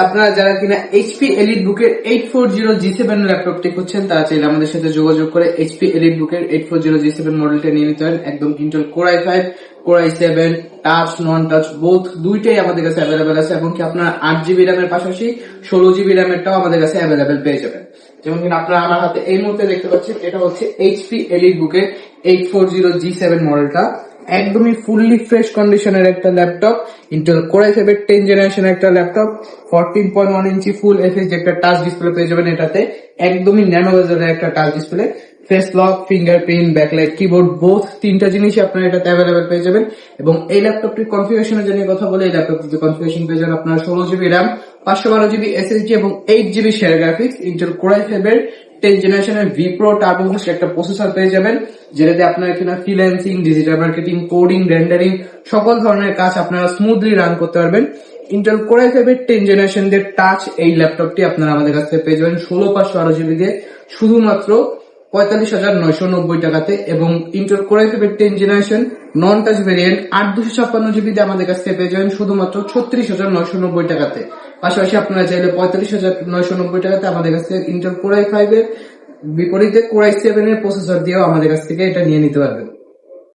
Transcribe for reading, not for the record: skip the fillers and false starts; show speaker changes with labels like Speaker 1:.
Speaker 1: আপনারা যারা কিনা এইচপি এলিট বুকের 840G7 ল্যাপটপটি খুঁজছেন তারা চাইলে আমাদের সাথে যোগাযোগ করে এইচপি এলিট বুকের 840G7 মডেলটা নিয়ে নিতে পারেন। একদম Intel core i5, core i7, touch নন টাচ বোথ দুইটাই আমাদের কাছে অ্যাভেলেবেল আছে। এবং কি আপনারা 8GB র্যামের পাশাপাশি 16GB র্যামেরটাও আমাদের কাছে অ্যাভেলেবেল পেয়ে যাবেন। যেমন কিনা আপনারা আমার হাতে এই মুহূর্তে দেখতে পাচ্ছেন, এটা হচ্ছে এইচপি এলিট বুকের 840G7 মডেলটা। একদমই ফুললি ফ্রেশ কন্ডিশনের একটা ল্যাপটপ, ইন্টেল কোর i5 এর 10 জেনারেশনের একটা ল্যাপটপ, 14.1 ইঞ্চি ফুল এফএইচ একটা টাচ ডিসপ্লে পেয়ে যাবেন এটাতে। একদমই ন্যানো বেজেলের একটা touch display, face lock, fingerprint, backlight, keyboard both তিনটা জিনিসই আপনারা এটাতে অ্যাভেলেবেল পেয়ে যাবেন। এবং এই ল্যাপটপটির কনফিগারেশনের জন্য কথা বলে, এই ল্যাপটপটির কনফিগারেশন পেয়ে যাবেন আপনারা 16GB র্যাম, 512GB SSD এবং 8GB share graphics, Intel core i5 এর 10 জেনারেশনের ভি প্রো টার্বো বুস্ট একটা প্রসেসর পেয়ে যাবেন, যেটাতে আপনারা কিনা freelancing, digital marketing, coding, rendering সকল ধরনের কাজ আপনারা স্মুথলি রান করতে পারবেন। ইন্টেল কোর i5 এর 10 জেনারেশন দিয়ে টাচ এই ল্যাপটপটি আপনারা আমাদের কাছ থেকে পেয়ে যাবেন 16/512GB দিয়ে শুধুমাত্র 45,990 টাকাতে। এবং ইন্টেল কোর i5 এর 10 জেনারেশন নন টাচ ভেরিয়েন্ট 8/256GB দিয়ে আমাদের কাছ থেকে পেয়ে যাবেন শুধুমাত্র 36,990 টাকাতে। পাশাপাশি আপনারা চাইলে 45,990 টাকাতে আমাদের কাছ থেকে ইন্টেল কোর i5 এর বিপরীতে কোর i7 এর প্রসেসর দিয়েও আমাদের কাছ থেকে এটা নিয়ে নিতে পারবেন।